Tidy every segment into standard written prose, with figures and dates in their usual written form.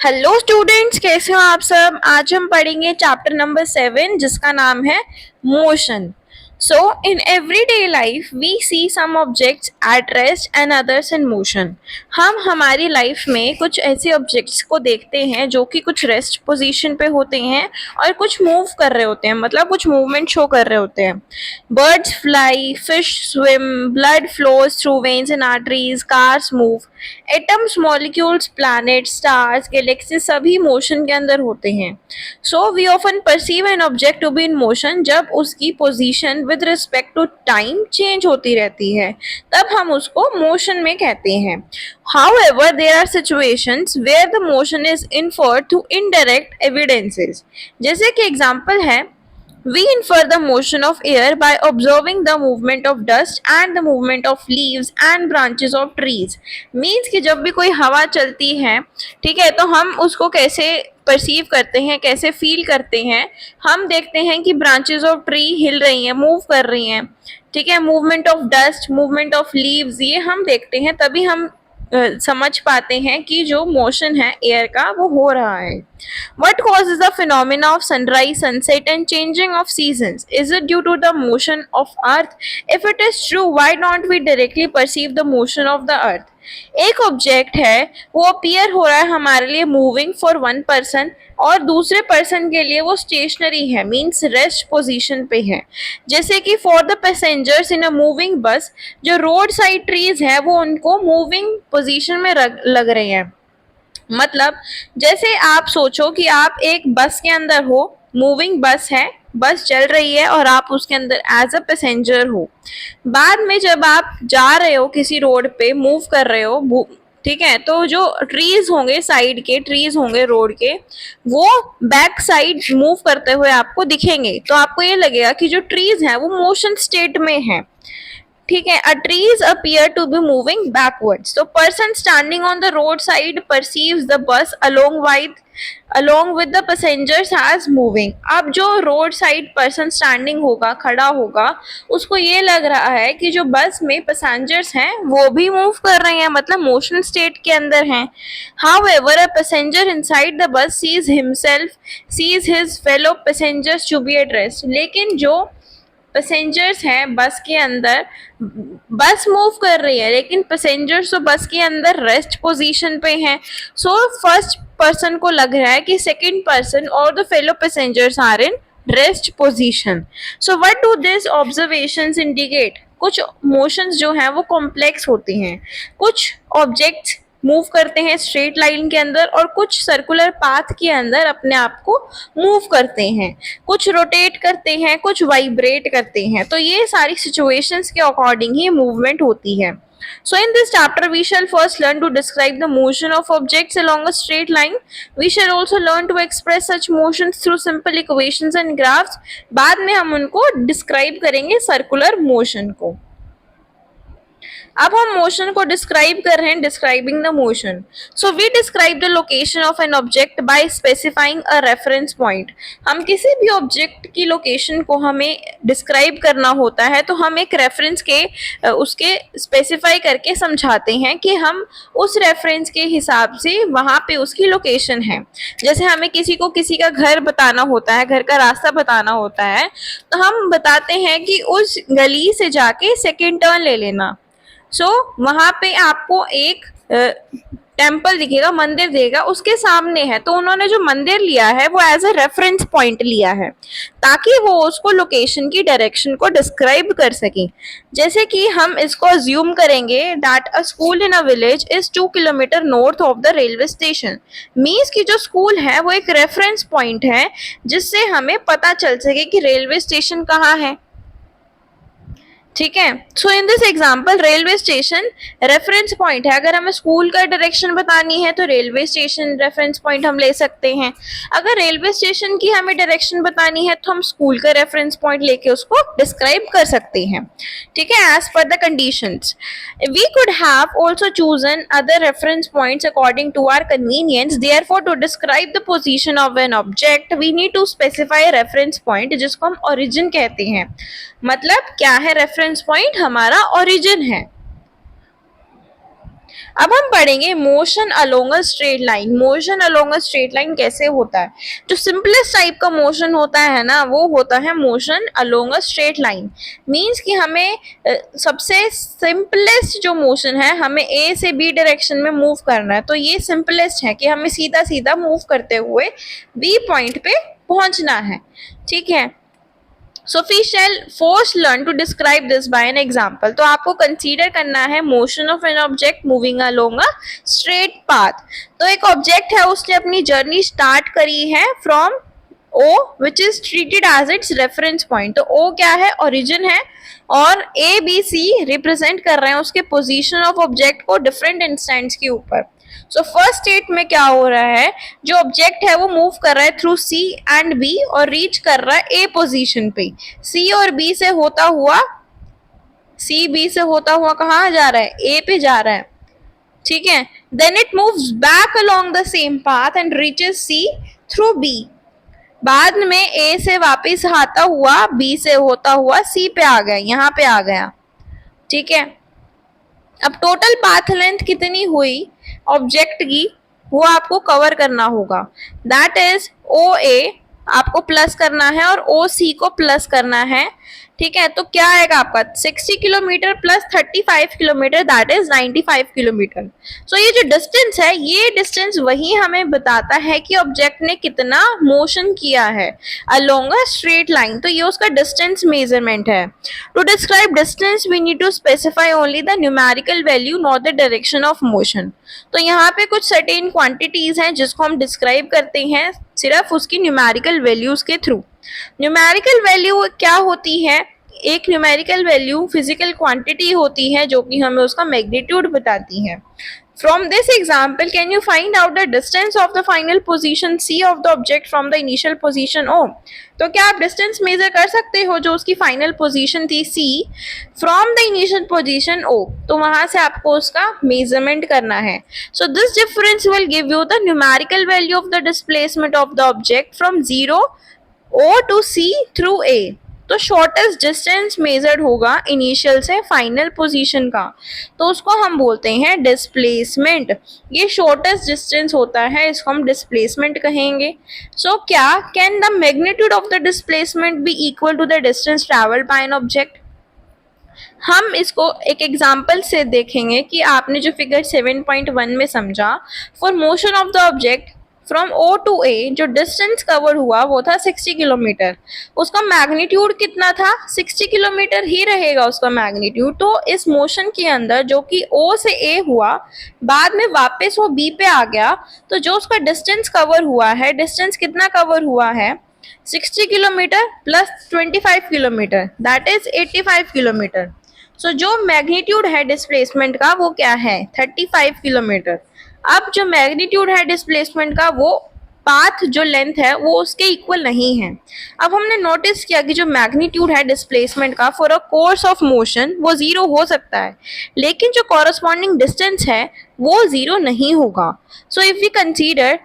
Hello students, कैसे हो आप सब। आज हम पढ़ेंगे चैप्टर नंबर 7 जिसका नाम है motion. So in everyday life we see some objects at rest and others in motion. हम हमारी लाइफ में कुछ ऐसे ऑब्जेक्ट्स को देखते हैं जो कि कुछ रेस्ट पोजीशन पे होते हैं और कुछ मूव कर रहे होते हैं, मतलब कुछ मूवमेंट शो कर रहे होते हैं। Birds fly, fish swim, blood flows through veins and arteries, cars move, atoms, molecules, planets, stars, galaxies सभी मोशन के अंदर होते हैं। So we often perceive an object to be in motion जब उसकी position with respect to time change होती रहती है, तब हम उसको मोशन में कहते हैं। However, there are situations where the motion is inferred through indirect evidences. जैसे कि एग्जाम्पल है, we infer the motion of air by observing the movement of dust and the movement of leaves and branches of trees. Means कि जब भी कोई हवा चलती है, ठीक है, तो हम उसको कैसे परसीव करते हैं, कैसे फील करते हैं। हम देखते हैं कि ब्रांचेस ऑफ ट्री हिल रही हैं, मूव कर रही हैं, ठीक है, movement of dust, movement of leaves, ये हम देखते हैं, तभी हम समझ पाते हैं कि जो मोशन है एयर का वो हो रहा है। What causes the phenomena of sunrise, sunset and changing of seasons? Is it due to the motion of earth? If it is true, why don't we directly perceive the motion of the earth? एक object है, वो appear हो रहा है हमारे लिए moving for one person, और दूसरे पर्सन के लिए वो स्टेशनरी है, मीन्स रेस्ट पोजीशन पे है। जैसे कि for the passengers in a moving बस, जो रोड साइड ट्रीज है वो उनको मूविंग पोजीशन में लग रहे हैं। मतलब जैसे आप सोचो कि आप एक बस के अंदर हो, मूविंग बस है, बस चल रही है और आप उसके अंदर एज अ पैसेंजर हो। बाद में जब आप जा रहे हो किसी रोड पे, मूव कर रहे हो, ठीक है, तो जो ट्रीज होंगे, साइड के ट्रीज होंगे रोड के, वो बैक साइड मूव करते हुए आपको दिखेंगे, तो आपको ये लगेगा कि जो ट्रीज हैं वो मोशन स्टेट में है। ठीक है, a trees appear to be moving backwards. So person standing on the roadside perceives the bus along with the passengers as moving. अब जो रोड साइड पर्सन स्टैंडिंग होगा, खड़ा होगा, उसको ये लग रहा है कि जो बस में पैसेंजर्स हैं वो भी मूव कर रहे हैं, मतलब मोशन स्टेट के अंदर हैं। However, a passenger inside the bus sees his fellow passengers to be at rest. लेकिन जो पैसेंजर्स हैं बस के अंदर, बस मूव कर रही है लेकिन पैसेंजर्स तो बस के अंदर रेस्ट पोजीशन पे हैं। सो फर्स्ट पर्सन को लग रहा है कि सेकंड पर्सन और the fellow passengers are in rest position. So what do this observations indicate? कुछ मोशंस जो हैं वो कॉम्प्लेक्स होती हैं, कुछ ऑब्जेक्ट्स मूव करते हैं स्ट्रेट लाइन के अंदर और कुछ सर्कुलर पाथ के अंदर अपने आप को मूव करते हैं, कुछ रोटेट करते हैं, कुछ वाइब्रेट करते हैं। तो ये सारी सिचुएशंस के अकॉर्डिंग ही मूवमेंट होती है। So in this chapter we shall first learn to describe the motion of objects along a straight line. We shall also learn to express such motions through simple equations and graphs. बाद में हम उनको describe करेंगे circular motion को। अब हम motion को describe कर रहे हैं, describing the motion. So we describe the location of an object by specifying a reference point. हम किसी भी ऑब्जेक्ट की लोकेशन को हमें डिस्क्राइब करना होता है तो हम एक रेफरेंस के उसके स्पेसिफाई करके समझाते हैं कि हम उस रेफरेंस के हिसाब से वहाँ पे उसकी लोकेशन है। जैसे हमें किसी को किसी का घर बताना होता है, घर का रास्ता बताना होता है, तो हम बताते हैं कि उस गली से जाके सेकेंड टर्न ले लेना। वहां पे आपको एक टेम्पल दिखेगा, मंदिर देगा, उसके सामने है, तो उन्होंने जो मंदिर लिया है वो एज अ रेफरेंस पॉइंट लिया है ताकि वो उसको लोकेशन की डायरेक्शन को डिस्क्राइब कर सके। जैसे कि हम इसको अज्यूम करेंगे that a school in a village is 2 kilometre north of the railway station. Means कि जो स्कूल है वो एक रेफरेंस पॉइंट है जिससे हमें पता चल सके कि रेलवे स्टेशन कहाँ है। ठीक है, so in this example railway station reference point है। अगर हमें स्कूल का डायरेक्शन बतानी है तो रेलवे स्टेशन रेफरेंस पॉइंट हम ले सकते हैं। अगर रेलवे स्टेशन की हमें डायरेक्शन बतानी है तो हम स्कूल का रेफरेंस पॉइंट लेके उसको डिस्क्राइब कर सकते हैं। ठीक है, as per the conditions we could have also chosen other reference points according to our convenience. Therefore to describe the position of an object we need to specify reference point, जिसको हम origin कहते हैं। मतलब क्या है reference point? हमारा origin है। अब हम पढ़ेंगे motion along a straight line. Motion along a straight line कैसे होता है? जो सिंपलेस्ट टाइप का मोशन होता है ना, वो होता है motion along a straight line. Means कि हमें सबसे सिंपलेस्ट जो मोशन है, हमें ए से बी डायरेक्शन में मूव करना है, तो ये सिंपलेस्ट है कि हमें सीधा सीधा मूव करते हुए बी पॉइंट पे पहुंचना है। ठीक है, so we shall first learn to describe this by an example. तो आपको कंसीडर करना है motion of an object moving along a straight path. तो एक ऑब्जेक्ट है, उसने अपनी जर्नी स्टार्ट करी है from O which is treated as its reference point. तो ओ क्या है? ओरिजिन है, और ए बी सी रिप्रेजेंट कर रहे हैं उसके पोजीशन ऑफ ऑब्जेक्ट को डिफरेंट इंस्टेंट्स के ऊपर। सो फर्स्ट स्टेट में क्या हो रहा है, जो ऑब्जेक्ट है वो मूव कर रहा है थ्रू सी एंड बी और रीच कर रहा है ए पोजीशन पे। सी और बी से होता हुआ, सी बी से होता हुआ कहाँ जा रहा है? ए पे जा रहा है। ठीक है, then it moves back along the same path and reaches C through B. बाद में ए से वापस आता हुआ बी से होता हुआ सी पे आ गया, यहाँ पे आ गया। ठीक है, अब टोटल पाथ लेंथ कितनी हुई ऑब्जेक्ट की, वो आपको कवर करना होगा। दैट इज ओ ए आपको प्लस करना है और ओ सी को प्लस करना है। ठीक है, तो क्या आएगा आपका 60 kilometre plus 35 kilometre, that is 95 kilometre. So ये जो डिस्टेंस है, ये डिस्टेंस वही हमें बताता है कि ऑब्जेक्ट ने कितना मोशन किया है अलोंग अ स्ट्रेट लाइन। तो ये उसका डिस्टेंस मेजरमेंट है। To describe distance we need to specify only the numerical value not the direction of motion. तो यहाँ पे कुछ सर्टेन क्वांटिटीज हैं जिसको हम डिस्क्राइब करते हैं सिर्फ उसकी न्यूमेरिकल वैल्यूज के थ्रू। न्यूमेरिकल वैल्यू क्या होती है? एक न्यूमेरिकल वैल्यू फिजिकल क्वांटिटी होती है जो कि हमें उसका मैग्नीट्यूड बताती है। From this example, can you find out the distance of the final position C of the object from the initial position O? तो क्या आप डिस्टेंस मेजर कर सकते हो जो उसकी फाइनल पोजीशन थी C from the initial position O? तो वहां से आपको उसका मेजरमेंट करना है। So this difference will give you the numerical value of the displacement of the object from 0 O to C through A। तो शॉर्टेस्ट डिस्टेंस मेजर्ड होगा initial से फाइनल पोजीशन का, तो उसको हम बोलते हैं डिस्प्लेसमेंट। ये शॉर्टेस्ट डिस्टेंस होता है, इसको हम डिस्प्लेसमेंट कहेंगे। सो क्या can the magnitude of the displacement be equal to the distance travelled by an object? हम इसको एक एग्जाम्पल से देखेंगे कि आपने जो फिगर 7.1 में समझा, for motion of the object from O to A जो डिस्टेंस कवर हुआ वो था 60 किलोमीटर। उसका मैग्नीट्यूड कितना था? 60 किलोमीटर ही रहेगा उसका मैग्नीट्यूड। तो इस मोशन के अंदर जो कि ओ से ए हुआ, बाद में वापस वो बी पे आ गया, तो जो उसका डिस्टेंस कवर हुआ है, डिस्टेंस कितना कवर हुआ है? 60 kilometre plus 25 kilometre, that is 85 kilometre. So जो मैग्नीट्यूड है डिस्प्लेसमेंट का वो क्या है? 35 किलोमीटर। अब जो मैग्नीट्यूड है डिस्प्लेसमेंट का, वो पाथ जो लेंथ है वो उसके इक्वल नहीं है। अब हमने नोटिस किया कि जो मैग्नीट्यूड है डिस्प्लेसमेंट का for a course of motion वो जीरो हो सकता है, लेकिन जो कॉरस्पॉन्डिंग डिस्टेंस है वो जीरो नहीं होगा। So if we consider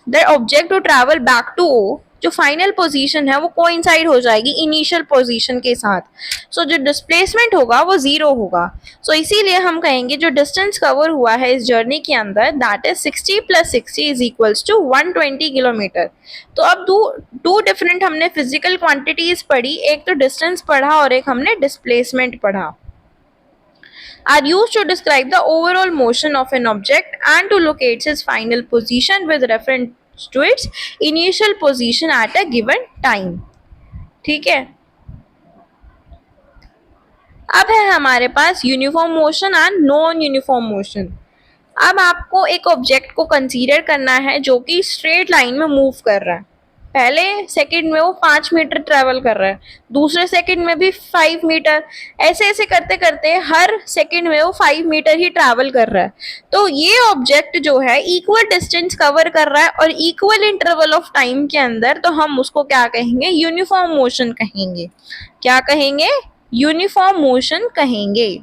the object to travel back to O, जो फाइनल पोजीशन है वो कोइंसाइड हो जाएगी इनिशियल पोजीशन के साथ। सो जो डिस्प्लेसमेंट होगा वो जीरो होगा। सो इसीलिए हम कहेंगे जो डिस्टेंस कवर हुआ है इस जर्नी के अंदर, that is 60 plus 60 is equals to 120 kilometre. तो अब दो डिफरेंट हमने फिजिकल क्वांटिटीज पढ़ी, एक तो डिस्टेंस पढ़ा और एक हमने डिस्प्लेसमेंट पढ़ा। Are used to describe the overall motion of an object and to locate its final position with reference to its initial position at a given time. ठीक है, अब है हमारे पास uniform motion and non uniform motion. अब आपको एक object को कंसीडर करना है जो कि स्ट्रेट लाइन में मूव कर रहा है। पहले सेकंड में वो 5 मीटर ट्रेवल कर रहा है, दूसरे सेकंड में भी 5 मीटर, ऐसे ऐसे करते करते हर सेकंड में वो 5 मीटर ही ट्रैवल कर रहा है। तो ये ऑब्जेक्ट जो है इक्वल डिस्टेंस कवर कर रहा है और इक्वल इंटरवल ऑफ टाइम के अंदर, तो हम उसको क्या कहेंगे? यूनिफॉर्म मोशन कहेंगे। क्या कहेंगे? यूनिफॉर्म मोशन कहेंगे।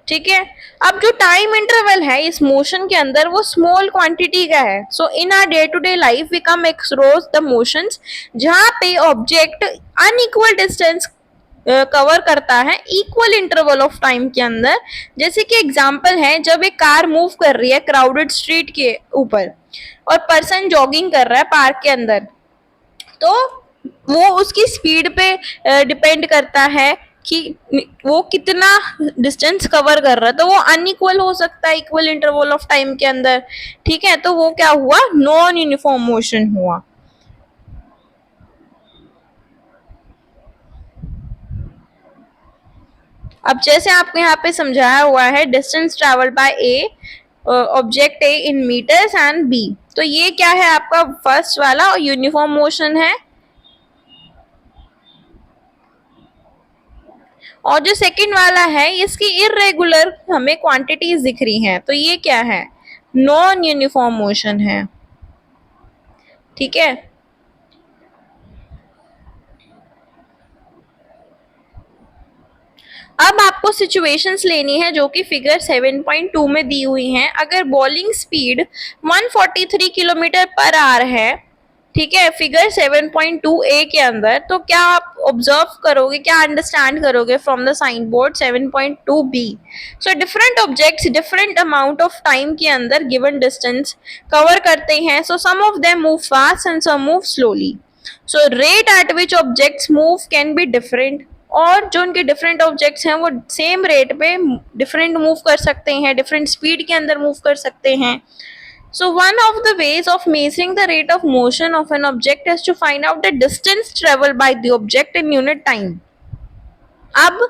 ठीक है, अब जो टाइम इंटरवल है इस मोशन के अंदर वो स्मॉल क्वांटिटी का है। So in our day to day life we come explore the motions जहां पे ऑब्जेक्ट अनइक्वल डिस्टेंस कवर करता है इक्वल इंटरवल ऑफ टाइम के अंदर। जैसे कि एग्जांपल है, जब एक कार मूव कर रही है क्राउडेड स्ट्रीट के ऊपर और पर्सन जॉगिंग कर रहा है पार्क के अंदर, तो वो उसकी स्पीड पे डिपेंड करता है कि वो कितना डिस्टेंस कवर कर रहा है। तो वो अनइक्वल हो सकता है इक्वल इंटरवल ऑफ टाइम के अंदर, ठीक है। तो वो क्या हुआ, नॉन यूनिफॉर्म मोशन हुआ। अब जैसे आपको यहाँ पे समझाया हुआ है, distance travel by a object A in metres and B, तो ये क्या है आपका फर्स्ट वाला यूनिफॉर्म मोशन है। और जो सेकंड वाला है, इसकी इरेगुलर हमें क्वांटिटीज दिख रही हैं, तो ये क्या है, नॉन यूनिफॉर्म मोशन है, ठीक है। अब आपको सिचुएशंस लेनी है जो कि फिगर 7.2 में दी हुई हैं। अगर बॉलिंग स्पीड 143 किलोमीटर पर आवर है, ठीक है, फिगर 7.2 ए के अंदर, तो क्या आप ऑब्जर्व करोगे, क्या अंडरस्टैंड करोगे फ्रॉम द साइन बोर्ड 7.2 बी। So different objects different amount of time के अंदर गिवन डिस्टेंस कवर करते हैं। So some of them move fast and some move slowly. So rate at which objects move can be different, और जो उनके different objects हैं वो same rate पे डिफरेंट मूव कर सकते हैं, डिफरेंट स्पीड के अंदर मूव कर सकते हैं। So one of the ways of measuring the rate of motion of an object is to find out the distance traveled by the object in unit time. अब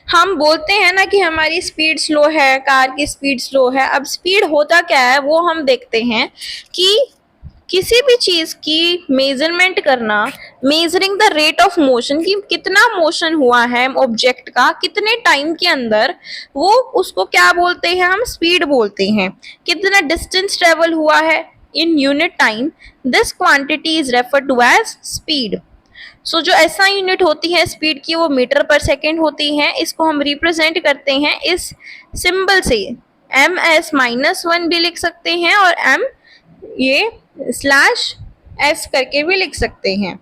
हम बोलते हैं ना कि हमारी स्पीड स्लो है, कार की स्पीड स्लो है। अब स्पीड होता क्या है वो हम देखते हैं कि किसी भी चीज की मेजरमेंट करना, measuring the rate of motion, कि कितना मोशन हुआ है ऑब्जेक्ट का कितने टाइम के अंदर, वो उसको क्या बोलते हैं, हम स्पीड बोलते हैं। कितना डिस्टेंस ट्रेवल हुआ है in unit time, this quantity is refer to as speed. So जो एसआई यूनिट होती है स्पीड की, वो मीटर पर सेकेंड होती है। इसको हम रिप्रेजेंट करते हैं इस सिंबल से, एम एस -1 भी लिख सकते हैं और एम ये स्लैश एस करके भी लिख सकते हैं।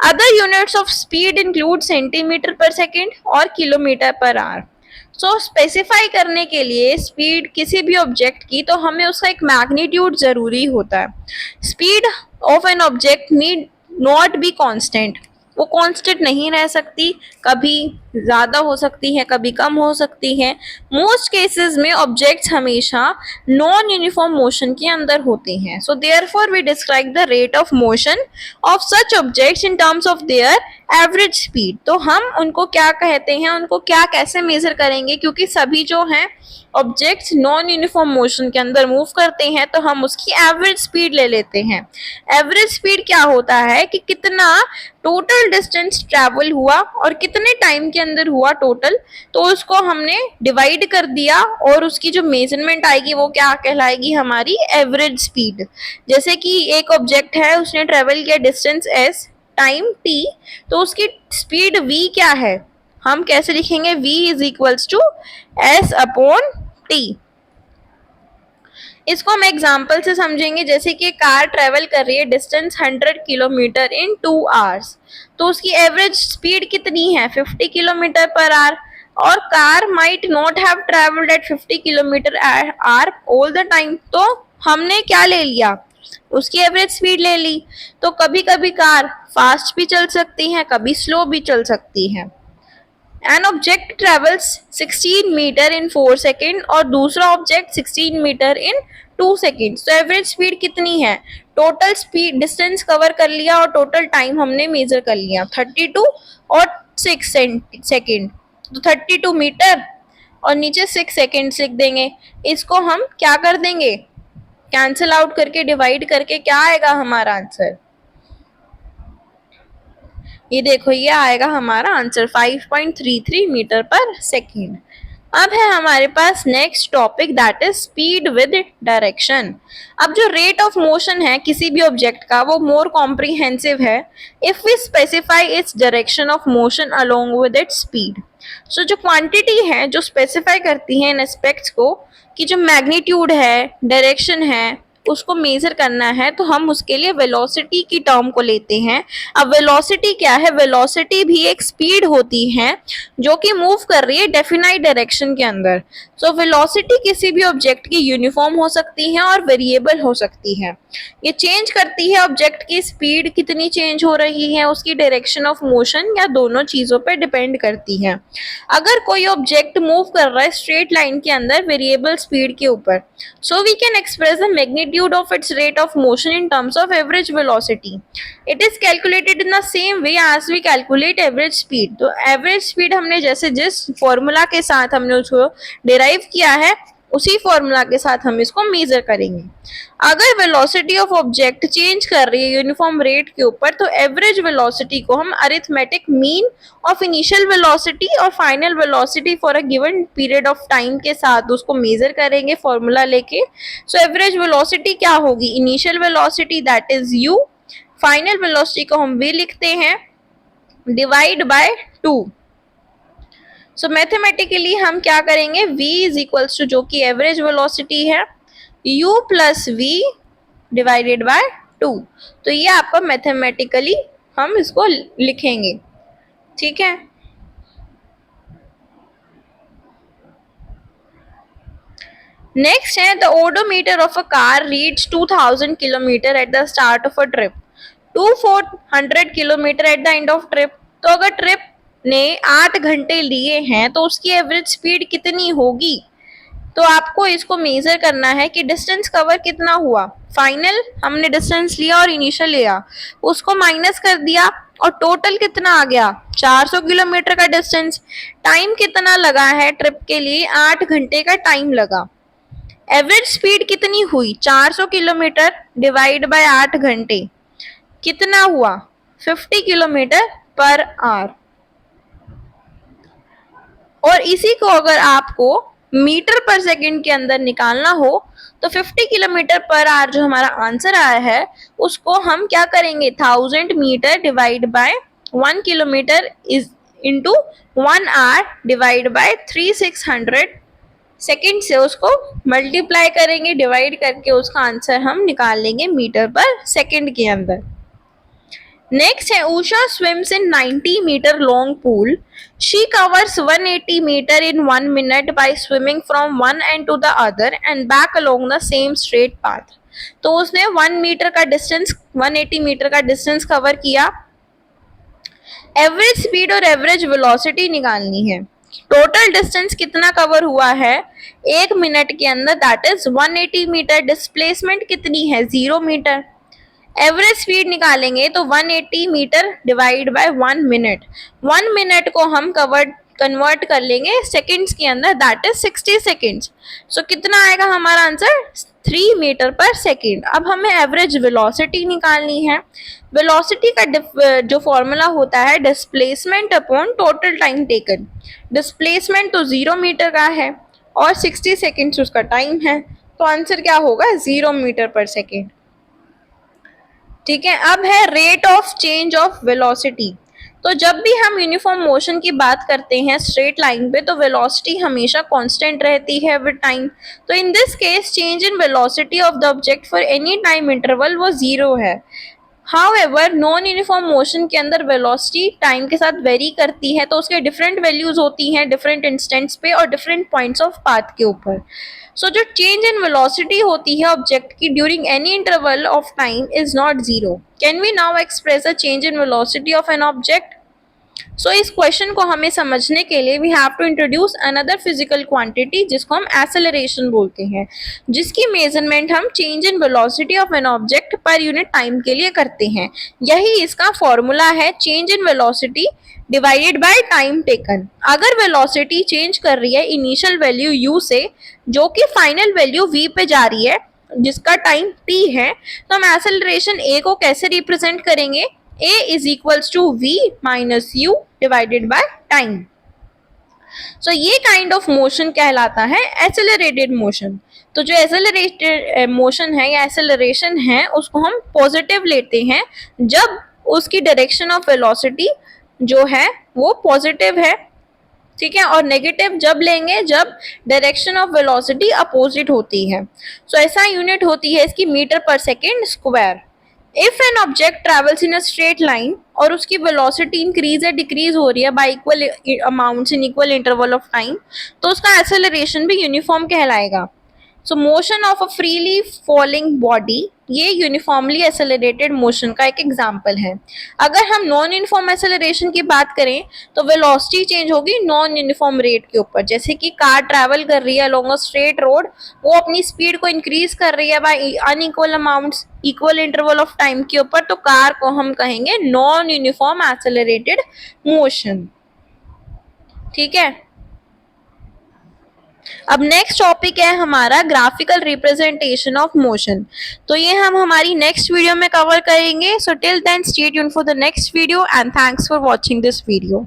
Other units of speed include centimetre पर सेकेंड और किलोमीटर पर आवर। सो स्पेसिफाई करने के लिए स्पीड किसी भी ऑब्जेक्ट की, तो हमें उसका एक मैग्नीट्यूड जरूरी होता है। Speed of an object need not be constant, वो कांस्टेंट नहीं रह सकती, कभी ज़्यादा हो सकती है, कभी कम हो सकती है। मोस्ट केसेस में ऑब्जेक्ट्स हमेशा नॉन यूनिफॉर्म मोशन के अंदर होते हैं। So therefore we describe the rate of motion of such objects in terms of their average speed. तो हम उनको क्या कहते हैं, उनको क्या कैसे मेजर करेंगे, क्योंकि सभी जो हैं ऑब्जेक्ट्स नॉन यूनिफॉर्म मोशन के अंदर मूव करते हैं, तो हम उसकी एवरेज स्पीड ले लेते हैं। एवरेज स्पीड क्या होता है कि कितना टोटल डिस्टेंस ट्रैवल हुआ और कितने टाइम के अंदर हुआ टोटल, तो उसको हमने डिवाइड कर दिया और उसकी जो मेजरमेंट आएगी वो क्या कहलाएगी, हमारी एवरेज स्पीड। जैसे कि एक ऑब्जेक्ट है, उसने ट्रेवल किया डिस्टेंस एस, टाइम टी, तो उसकी स्पीड वी क्या है, हम कैसे लिखेंगे, v is equals to S upon T. इसको हम एग्जाम्पल से समझेंगे। जैसे कि कार ट्रेवल कर रही है डिस्टेंस 100 किलोमीटर इन 2 आवर्स, तो उसकी एवरेज स्पीड कितनी है, 50 किलोमीटर पर आवर। और car might not have travelled at 50 kilometre hour all the time, तो हमने क्या ले लिया, उसकी एवरेज स्पीड ले ली। तो कभी कभी कार फास्ट भी चल सकती है, कभी स्लो भी चल सकती है। An object travels 16 metre in 4 second और दूसरा ऑब्जेक्ट 16 मीटर in 2 सेकेंड। तो एवरेज स्पीड कितनी है, टोटल स्पीड डिस्टेंस कवर कर लिया और टोटल टाइम हमने मेजर कर लिया 32 और 6 सेकेंड। तो 32 मीटर और नीचे 6 सेकेंड लिख देंगे। इसको हम क्या कर देंगे, कैंसिल आउट करके डिवाइड करके क्या आएगा हमारा आंसर, ये देखो ये आएगा हमारा आंसर 5.33 मीटर पर सेकेंड। अब है हमारे पास next topic, that is speed with direction. अब जो रेट ऑफ मोशन है किसी भी ऑब्जेक्ट का, वो मोर कॉम्प्रिहेंसिव है if we specify its direction of motion along with its speed. So जो क्वांटिटी है जो स्पेसिफाई करती है इन एस्पेक्ट्स को, कि जो मैग्नीट्यूड है, डायरेक्शन है, उसको मेजर करना है तो हम उसके लिए वेलोसिटी की टर्म को लेते हैं। अब वेलोसिटी क्या है? वेलोसिटी भी एक स्पीड होती है जो कि मूव कर रही है डेफिनाइट डायरेक्शन के अंदर। सो वेलोसिटी किसी भी ऑब्जेक्ट की यूनिफॉर्म हो सकती है और वेरिएबल हो सकती है। ये चेंज करती है ऑब्जेक्ट की स्पीड कितनी चेंज हो रही है, उसकी डायरेक्शन ऑफ मोशन, या दोनों चीजों पर डिपेंड करती है। अगर कोई ऑब्जेक्ट मूव कर रहा है स्ट्रेट लाइन के अंदर वेरिएबल स्पीड के ऊपर, so we can express the magnitude of its rate of motion in terms of average velocity. It is calculated in the same way as we calculate average speed. तो average speed हमने जैसे जिस formula के साथ हमने उसको derive किया है उसी फॉर्मूला के साथ हम इसको मेजर करेंगे। अगर वेलोसिटी ऑफ ऑब्जेक्ट चेंज कर रही है यूनिफॉर्म रेट के ऊपर, तो एवरेज वेलोसिटी को हम arithmetic mean of initial velocity और final velocity for a given period of time के साथ उसको मेजर करेंगे फॉर्मूला लेके। सो एवरेज वेलोसिटी क्या होगी? Initial velocity that is u, final velocity को हम v लिखते हैं डिवाइड बाय 2। सो मैथमेटिकली हम क्या करेंगे? v इज इक्वल्स टू, जो कि एवरेज वेलोसिटी है, u plus v divided by 2। तो ये आपका मैथमेटिकली हम इसको लिखेंगे, ठीक है। नेक्स्ट है, the odometer of a car reads 2000 kilometre at the start of a trip to 400 kilometre at the end of trip. तो अगर ट्रिप ने 8 घंटे लिए हैं तो उसकी एवरेज स्पीड कितनी होगी? तो आपको इसको मेजर करना है कि डिस्टेंस कवर कितना हुआ। फाइनल हमने डिस्टेंस लिया और इनिशियल लिया, उसको माइनस कर दिया और टोटल कितना आ गया? 400 किलोमीटर का डिस्टेंस। टाइम कितना लगा है ट्रिप के लिए? 8 घंटे का टाइम लगा। एवरेज स्पीड कितनी हुई? 400 किलोमीटर डिवाइड बाय 8 घंटे, कितना हुआ? 50 किलोमीटर पर आवर। और इसी को अगर आपको मीटर पर सेकंड के अंदर निकालना हो तो 50 किलोमीटर पर आवर जो हमारा आंसर आया है उसको हम क्या करेंगे? 1000 metre divide by 1 kilometre is into 1 hour divide by 3600 second से उसको मल्टीप्लाई करेंगे, डिवाइड करके उसका आंसर हम निकाल लेंगे मीटर पर सेकंड के अंदर। नेक्स्ट है, Usha swims in 90 metre long pool. She covers 180 metre in 1 minute by swimming from one end to the other end back along the same straight path. तो उसने 1 मीटर का डिस्टेंस 180 मीटर का distance cover किया। Average speed और average velocity निकालनी है। Total distance कितना cover हुआ है 1 मिनट के अंदर? That is 180 metre. डिस्प्लेसमेंट कितनी है? 0 मीटर। एवरेज स्पीड निकालेंगे तो 180 metre divide by 1 minute. 1 minute को हम कन्वर्ट कर लेंगे सेकंड्स के अंदर, दैट इज 60 सेकंड्स। सो कितना आएगा हमारा आंसर? 3 मीटर पर सेकंड। अब हमें एवरेज वेलोसिटी निकालनी है। वेलोसिटी का जो फॉर्मूला होता है displacement upon total time taken. Displacement तो 0 मीटर का है और 60 सेकंड्स उसका टाइम है, तो आंसर क्या होगा? 0 मीटर पर सेकेंड, ठीक है। अब है rate of change of velocity. तो जब भी हम यूनिफॉर्म मोशन की बात करते हैं स्ट्रेट लाइन पे तो वेलोसिटी हमेशा कांस्टेंट रहती है विद टाइम। तो in this case change in velocity of the object for any time interval वो 0 है। हाउएवर नॉन यूनिफॉर्म मोशन के अंदर वेलोसिटी टाइम के साथ वेरी करती है, तो उसके डिफरेंट वैल्यूज होती हैं डिफरेंट इंस्टेंट्स पे और डिफरेंट पॉइंट्स ऑफ पाथ के ऊपर। सो जो चेंज इन वेलोसिटी होती है ऑब्जेक्ट की during any interval of time is not 0। Can we now express a change in velocity of an object? So इस क्वेश्चन को हमें समझने के लिए we have to introduce another physical quantity जिसको हम एक्सेलरेशन बोलते हैं, जिसकी मेजरमेंट हम change in velocity of an object पर यूनिट टाइम के लिए करते हैं। यही इसका फॉर्मूला है, change in velocity divided by time taken. अगर वेलोसिटी चेंज कर रही है इनिशियल वैल्यू u से जो कि फाइनल वैल्यू v पे जा रही है जिसका टाइम t है, तो हम एक्सेलरेशन a को कैसे रिप्रेजेंट करेंगे? a is equals to v minus u divided by time। सो ये काइंड ऑफ मोशन कहलाता है एक्सेलरेटेड मोशन। तो जो एक्सेलरेटेड मोशन है या एक्सेलरेशन है उसको हम पॉजिटिव लेते हैं जब उसकी डायरेक्शन ऑफ वेलोसिटी जो है वो पॉजिटिव है ठीक है, और नेगेटिव जब लेंगे जब डायरेक्शन ऑफ वेलोसिटी अपोजिट होती है। सो ऐसा यूनिट होती है इसकी metre per second square. If an object travels in a straight line और उसकी वेलोसिटी इंक्रीज या डिक्रीज हो रही है by equal amounts in equal interval of time, तो उसका एक्सेलरेशन भी यूनिफॉर्म कहलाएगा। So motion of a freely falling body, ये यूनिफॉर्मली एक्सेलरेटेड मोशन का एक एग्जांपल है। अगर हम नॉन यूनिफॉर्म एक्सेलरेशन की बात करें तो वेलोसिटी चेंज होगी नॉन यूनिफॉर्म रेट के ऊपर। जैसे कि कार ट्रैवल कर रही है अलोंग अ स्ट्रेट रोड, वो अपनी स्पीड को इंक्रीज कर रही है by unequal amounts equal interval of time के ऊपर, तो कार को हम कहेंगे नॉन यूनिफॉर्म एक्सेलरेटेड मोशन। ठीक है, अब नेक्स्ट टॉपिक है हमारा ग्राफिकल रिप्रेजेंटेशन ऑफ मोशन। तो ये हम हमारी नेक्स्ट वीडियो में कवर करेंगे। So till then stay tuned for the next video and thanks for watching this video.